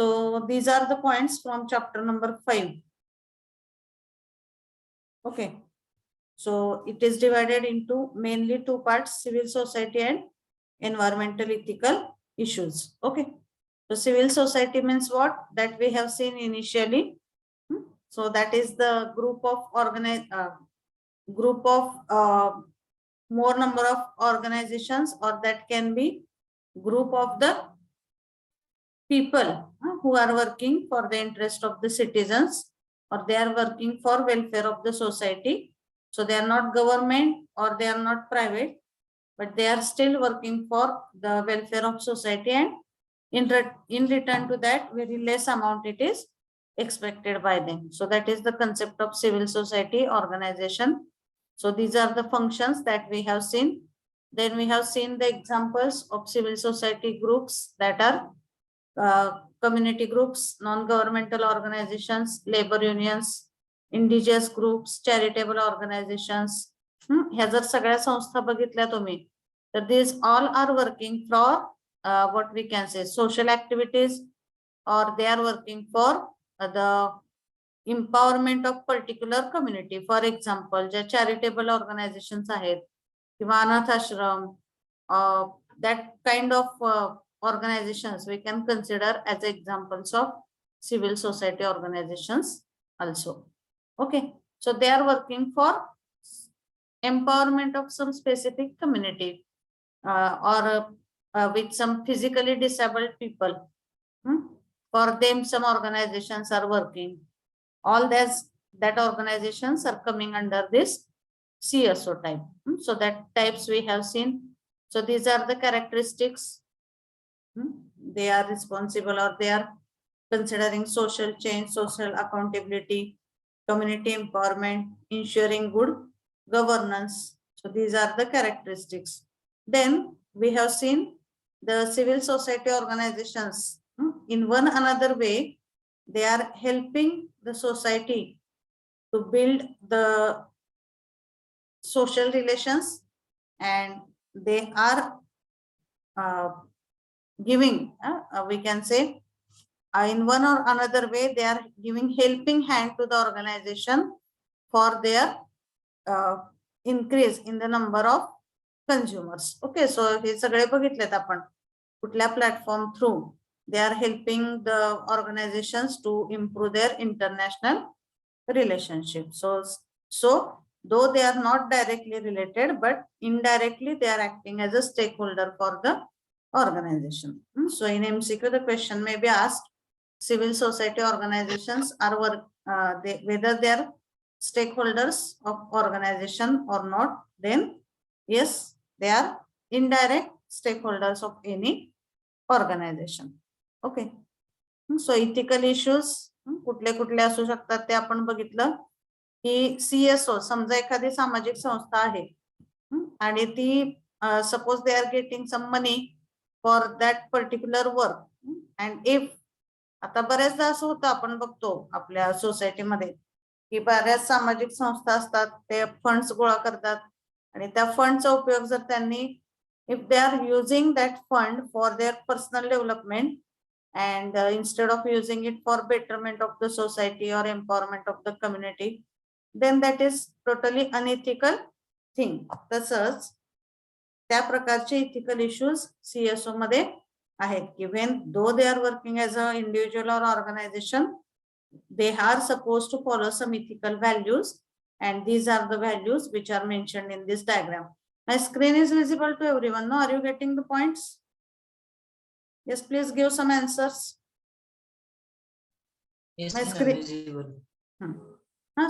So these are the points from chapter number 5. Okay. So it is divided into mainly two parts, civil society and environmental ethical issues. Okay. So civil society means what? That we have seen initially. So that is the group of more number of organizations, or that can be group of the people who are working for the interest of the citizens, or they are working for welfare of the society. So they are not government or they are not private, but they are still working for the welfare of society, and in return to that, very less amount it is expected by them. So that is the concept of civil society organization. So these are the functions that we have seen. Then we have seen the examples of civil society groups, that are community groups, non-governmental organizations, labor unions, indigenous groups, charitable organizations. ह्या जर सगळ्या संस्था बघितल्या तुम्ही, तर these all are working for what we can say social activities, or they are working for the empowerment of particular community. For example, ज्या charitable organizations आहेत किंवा अनाथ आश्रम, that kind of organizations we can consider as examples of civil society organizations also. Okay, so they are working for empowerment of some specific community, or with some physically disabled people. For them, some organizations are working. All that organizations are coming under this CSO type. So that types we have seen. So these are the characteristics. They are responsible, or they are considering social change, social accountability, community empowerment, ensuring good governance. So these are the characteristics. Then we have seen the civil society organizations. In one another way, they are helping the society to build the social relations, and they are giving, we can say, in one or another way, they are giving helping hand to the organization for their increase in the number of consumers. Okay, so हे सगळे बघितलेत आपण कुठल्या platform through they are helping the organizations to improve their international relationship. So though they are not directly related, but indirectly they are acting as a stakeholder for the organization. So in MCQ, the question may be asked: civil society organizations are whether they are stakeholders of organization or not? Then yes, they are indirect stakeholders of any organization. Okay. So ethical issues कुठले कुठले असू शकतात ते आपण बघितलं की CSO, समजा एखादी सामाजिक संस्था आहे आणि ती suppose they are getting some money for that particular work, and if, आता बऱ्याचदा असं होतं आपण बघतो आपल्या सोसायटीमध्ये की बऱ्याच सामाजिक संस्था असतात, ते फंड्स गोळा करतात आणि त्या फंडचा उपयोग जर त्यांनी, if they are using that fund for their personal development, and instead of using it for betterment of the society or empowerment of the community, then that is totally unethical thing. तसंच त्या प्रकारचे ethical issues CSO मध्ये आहेत की when though they are working as an individual or organization, they are supposed to follow some ethical values, and these are the values which are mentioned in this diagram. My screen is visible to everyone. No, are you getting the points? Yes, please give some answers. Yes, My ma'am, screen. visible.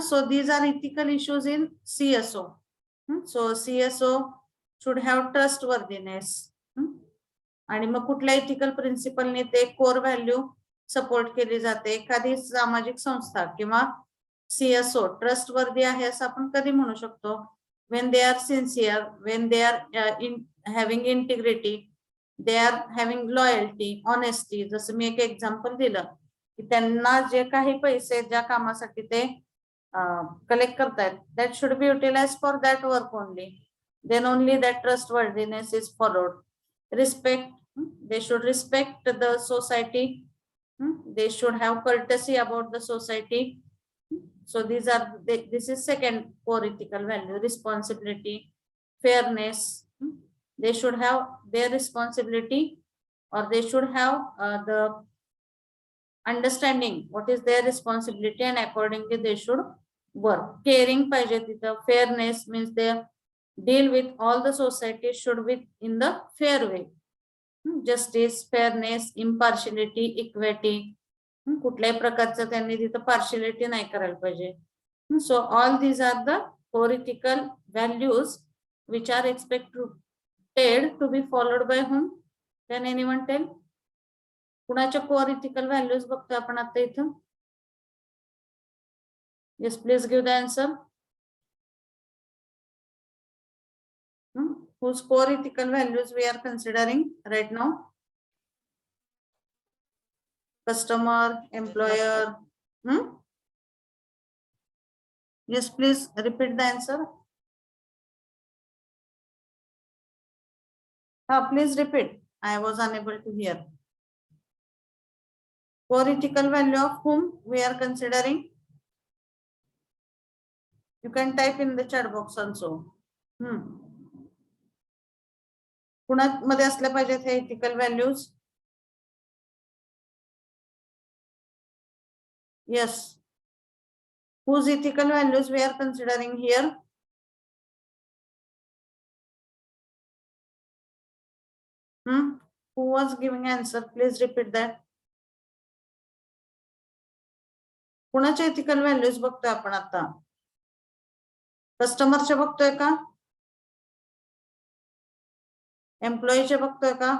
So these are ethical issues in CSO. So CSO should have trustworthiness. आणि मग कुठल्या ethical प्रिन्सिपलने ते core value support केली जाते. एखादी सामाजिक संस्था किंवा CSO trustworthy आहे असं आपण कधी म्हणू शकतो? when they are sincere, when they are having integrity, they are having loyalty, honesty. जसं मी एक एक्झाम्पल दिलं की त्यांना जे काही पैसे ज्या कामासाठी ते कलेक्ट करतायत, that should be utilized for that work only. Then only that trustworthiness is followed. Respect, they should respect the society, They should have courtesy about the society. So this is second core ethical value, responsibility, fairness. They should have their responsibility, or they should have the understanding what is their responsibility, and accordingly they should work. Caring पाहिजे तिथं. Fairness means they deal with all the society should be in the fair way. Justice, fairness, impartiality, equity. कुठल्याही प्रकारचं त्यांनी तिथं partiality नाही करायला पाहिजे. So all these are the core ethical values which are expected to be followed by whom? Can anyone tell? कुणाच्या core ethical values बघतोय आपण आता इथं? Yes, please give the answer. Whose core ethical values we are considering right now? Customer, employer. Yes, please repeat the answer. Please repeat. I was unable to hear. Core ethical value of whom we are considering? You can type in the chat box also. कुणामध्ये असल्या पाहिजेत हे ethical values? Yes. Whose ethical values we are considering here? Who was giving answer? Please repeat that. कुणाचे ethical values बघतोय आपण आता? कस्टमरचे बघतोय का? एम्प्लॉईचे बघतोय का?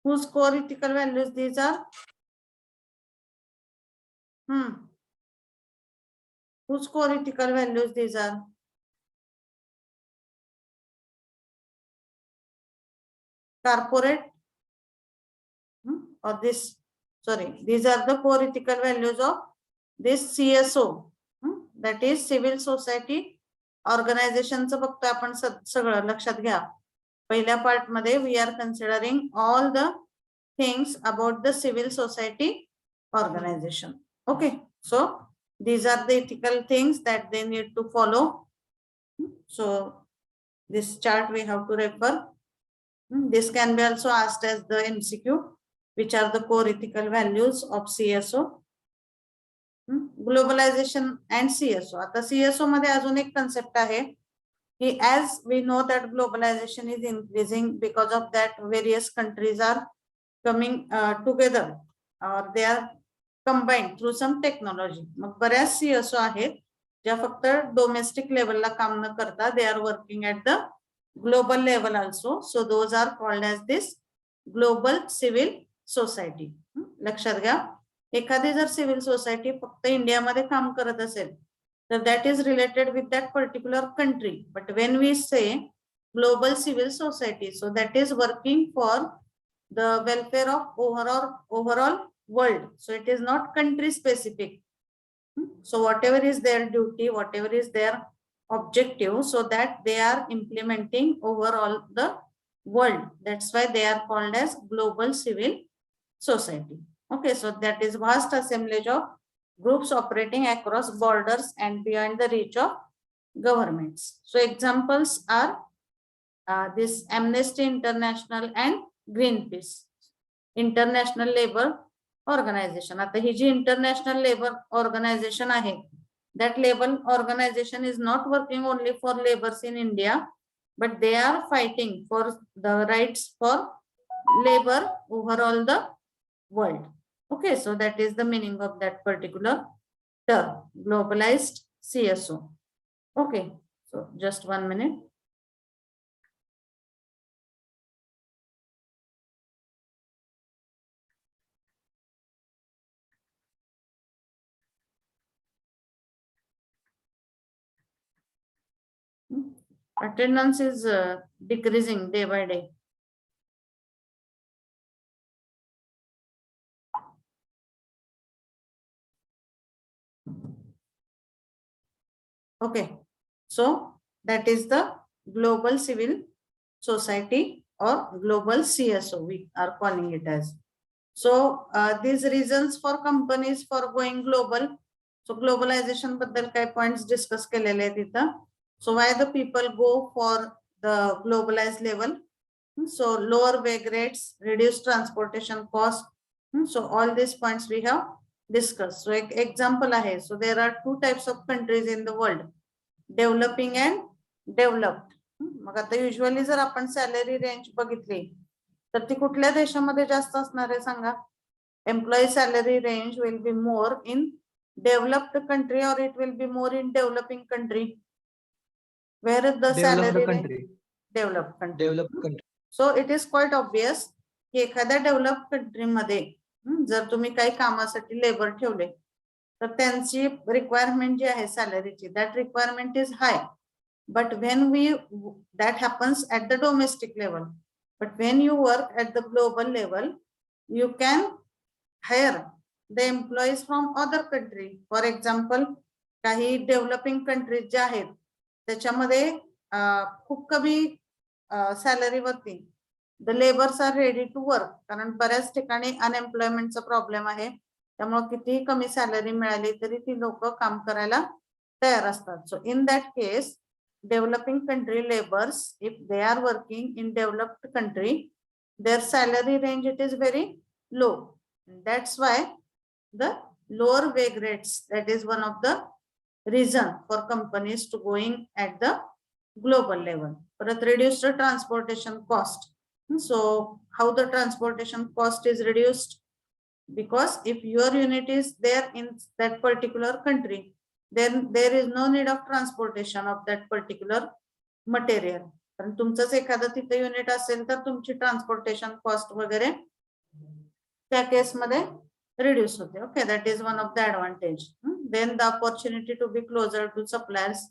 Whose core ethical values these are? Whose core ethical values these are? Corporate? Or this? Sorry, these are the core ethical values of this CSO. That is civil society organization चं बघतोय आपण सगळं. लक्षात घ्या. पहिल्या पार्ट मध्ये we are considering all the things about the civil society organization. Okay, so these are the ethical things that they need to follow. So this chart we have to refer. This can be also asked as the MCQ. Which are the core ethical values of CSO? Globalization and CSO. आता CSO मध्ये अजून एक concept आहे की as we know that globalization is increasing, because of that various countries are coming together or they are combined through some technology. मग बऱ्याच CSO आहेत ज्या फक्त डोमेस्टिक लेवलला काम न करता they are working at the global level also. So those are called as this global civil society. लक्षात घ्या. एखादी जर सिव्हिल सोसायटी फक्त इंडियामध्ये काम करत असेल तर that is related with that particular country. But when we say global civil society, so that is working for the welfare of overall world. So it is not country specific. So whatever is their duty, whatever is their objective, so that they are implementing overall the world. That's why they are called as global civil society. Okay, so that is vast assemblage of groups operating across borders and beyond the reach of governments. So examples are this Amnesty International and Greenpeace. International Labour Organization. आता ही जी International Labour Organization आहे, that labor organization is not working only for laborers in India, but they are fighting for the rights for labor overall the world. Okay, so that is the meaning of that particular term, globalized CSO. Okay, so just 1 minute. Attendance is decreasing day by day. Okay, so that is the global civil society or global CSO, we are calling it as. So these reasons for companies for going global. So globalization बद्दल काय points discuss केलेले आहेत इथं. So why the people go for the globalized level? So lower wage rates, reduced transportation cost. So all these points we have discussed. So example आहे. So there are two types of countries in the world, developing and developed. मग आता usually जर आपण salary range बघितली तर ती कुठल्या देशामध्ये जास्त असणार आहे सांगा? Employee salary range will be more in developed country or it will be more in developing country? Where is the salary range? Developed country. So it is quite obvious की एखाद्या डेव्हलप कंट्री मध्ये जर तुम्ही काही कामासाठी labour ठेवले तर त्यांची रिक्वायरमेंट जी आहे सॅलरीची, that requirement is high. But when that happens at the domestic level, but when you work at the global level, you can hire the employees from other country. For example, काही developing countries ज्या आहेत त्याच्यामध्ये खूप कमी salary वरती the laborers are ready to work, कारण बऱ्याच ठिकाणी अनएम्प्लॉयमेंटचा प्रॉब्लेम आहे, त्यामुळे कितीही कमी सॅलरी मिळाली तरी ती लोक काम करायला तयार असतात. So in that case developing country laborers, if they are working in developed country, their salary range it is very low. That's why the lower wage rates, that is one of the reason for companies to going at the global level. But reduced transportation cost. So how the transportation cost is reduced? Because if your unit is there in that particular country, then there is no need of transportation of that particular material. कारण तुमचंच एखादं तिथे unit असेल तर तुमची transportation cost वगैरे त्या case मध्ये रिड्यूस होते. Okay, that is one of the advantage. Then the opportunity to be closer to suppliers,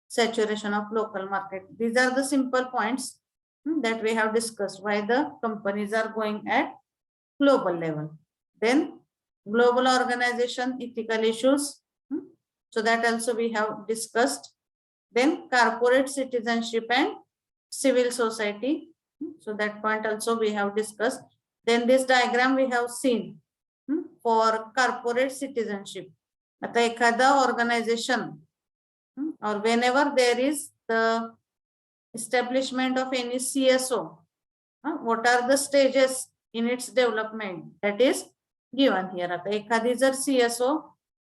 saturation of local market. These are the simple points that we have discussed why the companies are going at global level. Then global organization, ethical issues, so that also we have discussed. Then corporate citizenship and civil society, so that point also we have discussed. Then this diagram we have seen for corporate citizenship. आता एखादा organization or whenever there is the establishment of any CSO, what are the stages in its development, that is given here. आता एखादी जर CSO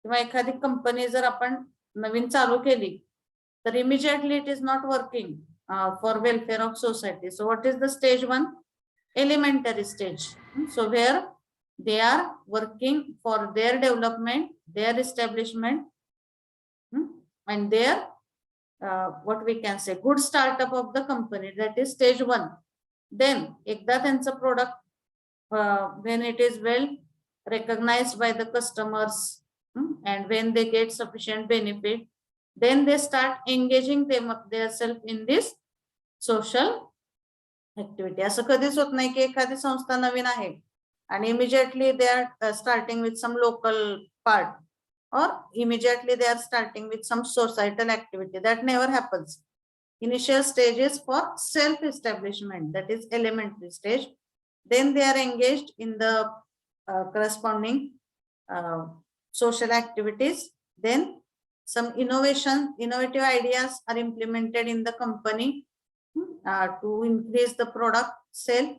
किंवा एखादी company जर आपण नवीन चालू केली तर immediately it is not working for welfare of society. So what is the stage one? Elementary stage. So where they are working for their development, their establishment, and their what we can say good startup of the company, that is stage one. Then ekda त्यांचं product when it is well recognized by the customers and when they get sufficient benefit, then they start engaging themselves in this social activity. असं कधीच होत नाही की एखादी संस्था नवीन आहे आणि immediately they are starting with some local part, or immediately they are starting with some societal activity. That never happens. Initial stage is for self-establishment, that is elementary stage. Then they are engaged in the corresponding social activities. Then some innovative ideas are implemented in the company to increase the product sale.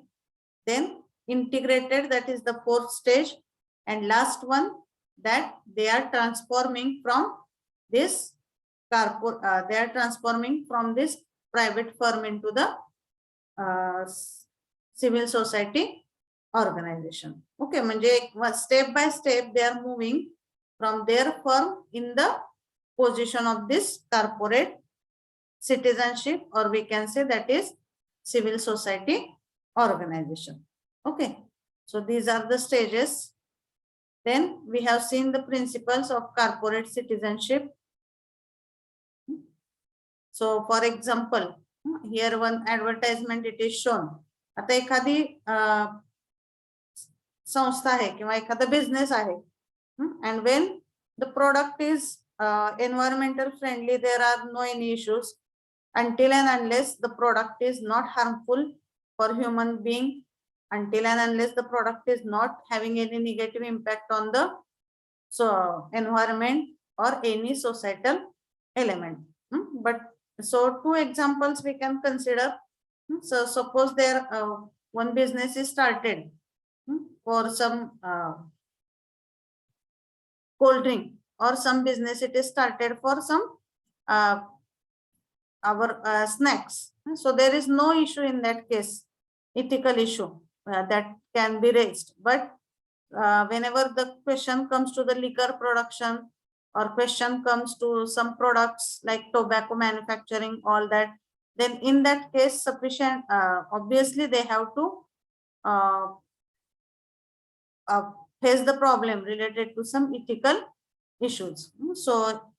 Then integrated, that is the fourth stage. And last one, that they are transforming from this they are transforming from this private firm into the civil society organization. Okay, म्हणजे step by step they are moving from their firm in the position of this corporate citizenship, or we can say that is civil society organization. Okay, so these are the stages. Then we have seen the principles of corporate citizenship. So for example, here one advertisement it is shown. आता एखादी संस्था आहे किंवा एखादा business आहे, and when the product is environmental friendly, there are no any issues until and unless the product is not harmful for human being until and unless the product is not having any negative impact on the environment or any societal element. But so two examples we can consider. So suppose there one business is started for some cold drink, or some business it is started for some our snacks. So there is no issue in that case, ethical issue that can be raised. But whenever the question comes to the liquor production, or question comes to some products like tobacco manufacturing, all that, then in that case sufficient, obviously they have to face the problem related to some ethical issues. So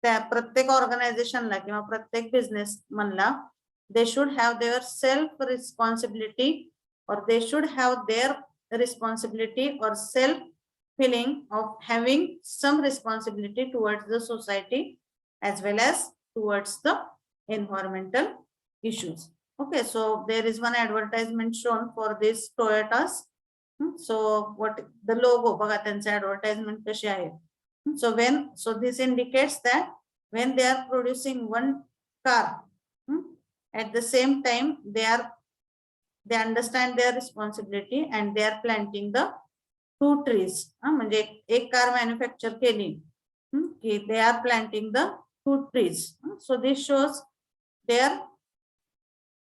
त्या प्रत्येक ऑर्गनायझेशनला किंवा प्रत्येक business मनला they should have their self responsibility, or they should have their responsibility or self feeling of having some responsibility towards the society as well as towards the environmental issues. Okay, so there is one advertisement shown for this Toyotas. So what the logo बघा त्यांचे advertisement कसे आहे. So this indicates that when they are producing one car, at the same time they understand their responsibility and they are planting the 2 trees. म्हणजे एक car manufacture केली की they are planting the 2 trees. So this shows their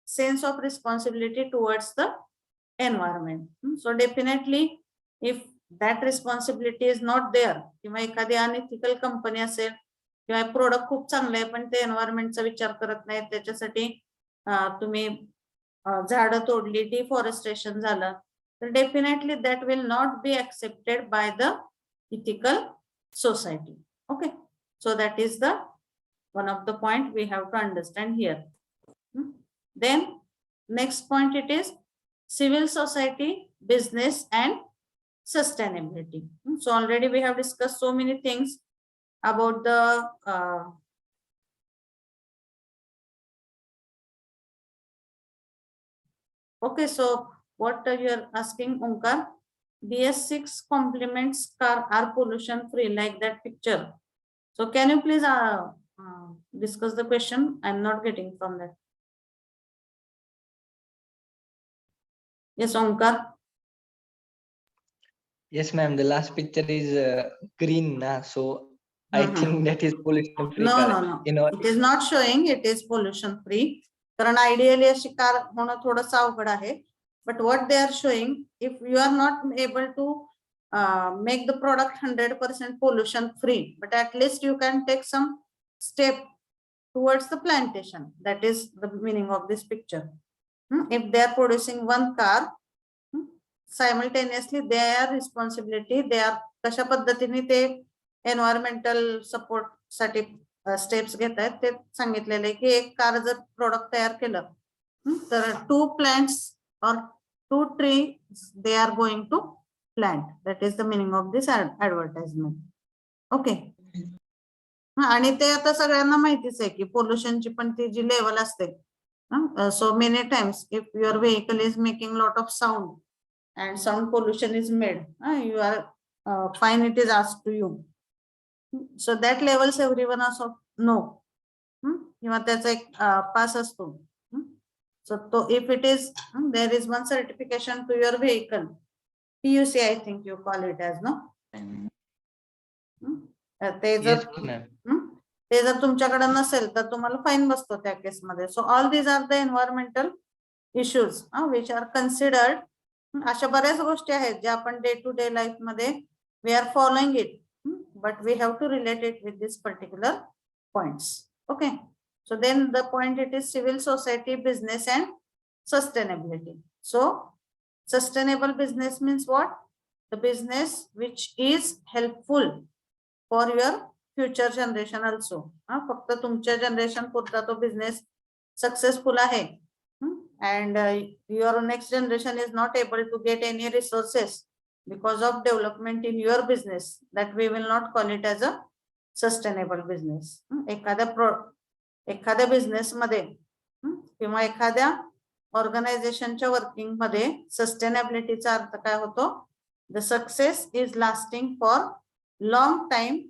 sense of responsibility towards the environment. So definitely if that responsibility is not there, किंवा एखादी unethical company असेल किंवा product खूप चांगले आहे पण ते एन्व्हायरमेंटचा विचार करत नाही, त्याच्यासाठी तुम्ही झाडं तोडली, डिफॉरेस्टेशन झालं, तर definitely that will not be accepted by the ethical society. Okay, so that is the one of the point we have to understand here. Then next point it is civil society, business and sustainability. So already we have discussed so many things about the okay, so what you are asking, Omkar? BS6 complements car are pollution free, like that picture. So can you please discuss the question? I'm not getting from that. Yes, Omkar. Yes, ma'am. The last picture is green, na? So I think that is pollution free. No. You know, it is not showing it is pollution free. कारण ideally अशी car होणं थोडंसं अवघड आहे. But what they are showing, if you are not able to make the product 100% pollution free, but at least you can take some step towards the plantation. That is the meaning of this picture. If they are producing one car, simultaneously their responsibility, they are कशा पद्धतीने ते environmental support साठी steps घेत आहेत ते सांगितलेले की एक कार जर प्रोडक्ट तयार केलं तर 2 plants or 2 trees they are going to plant. That is the meaning of this advertisement. Okay. आणि ते आता सगळ्यांना माहितीच आहे की पोल्युशनची पण ती जी लेवल असते. So many times if your vehicle is making lot of sound and sound pollution is made, you are fine, it is asked to you. So that levels everyone also know. किंवा त्याचा एक पास असतो. So if it is there is one certification to your vehicle, PUC I think you call it as, no? ते जर तुमच्याकडे नसेल तर तुम्हाला फाईन बसतो त्या केस मध्ये. So all these are the environmental issues which are considered. अशा बऱ्याच गोष्टी आहेत ज्या आपण डे टू डे लाईफ मध्ये we are following it, but we have to relate it with this particular points. Okay, so then the point it is civil society, business and sustainability. So sustainable business means what? The business which is helpful for your future generation also. फक्त तुमच्या generation पुरता तो business successful आहे and your next generation is not able to get any resources because of development in your business, that we will not call it as a sustainable business. एखाद्या business मध्ये किंवा एखाद्या ऑर्गनायझेशनच्या working मध्ये सस्टेनेबिलिटीचा अर्थ काय होतो? The success is lasting for long time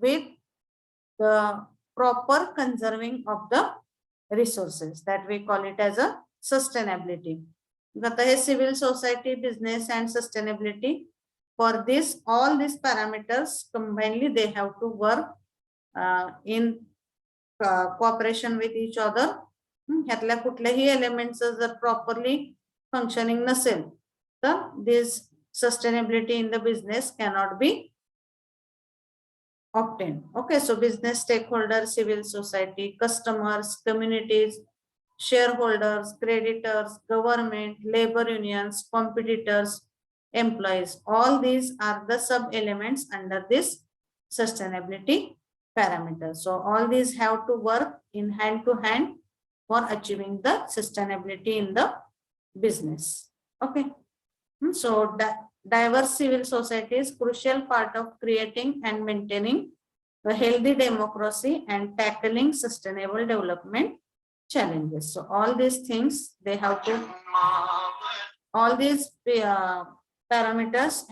with the proper conserving of the resources, that we call it as a sustainability. आता हे civil society, business and sustainability, for this all these parameters combinedly they have to work in cooperation with each other. ह्यातल्या कुठल्याही elements जर properly functioning नसेल तर this sustainability in the business cannot be obtained. Okay, so business stakeholders, civil society, customers, communities, shareholders, creditors, government, labor unions, competitors, employees, all these are the sub elements under this sustainability parameter. So all these have to work in hand to hand for achieving the sustainability in the business. Okay. So diverse civil society is crucial part of creating and maintaining a healthy democracy and tackling sustainable development challenges. So all these things they have to, all these parameters have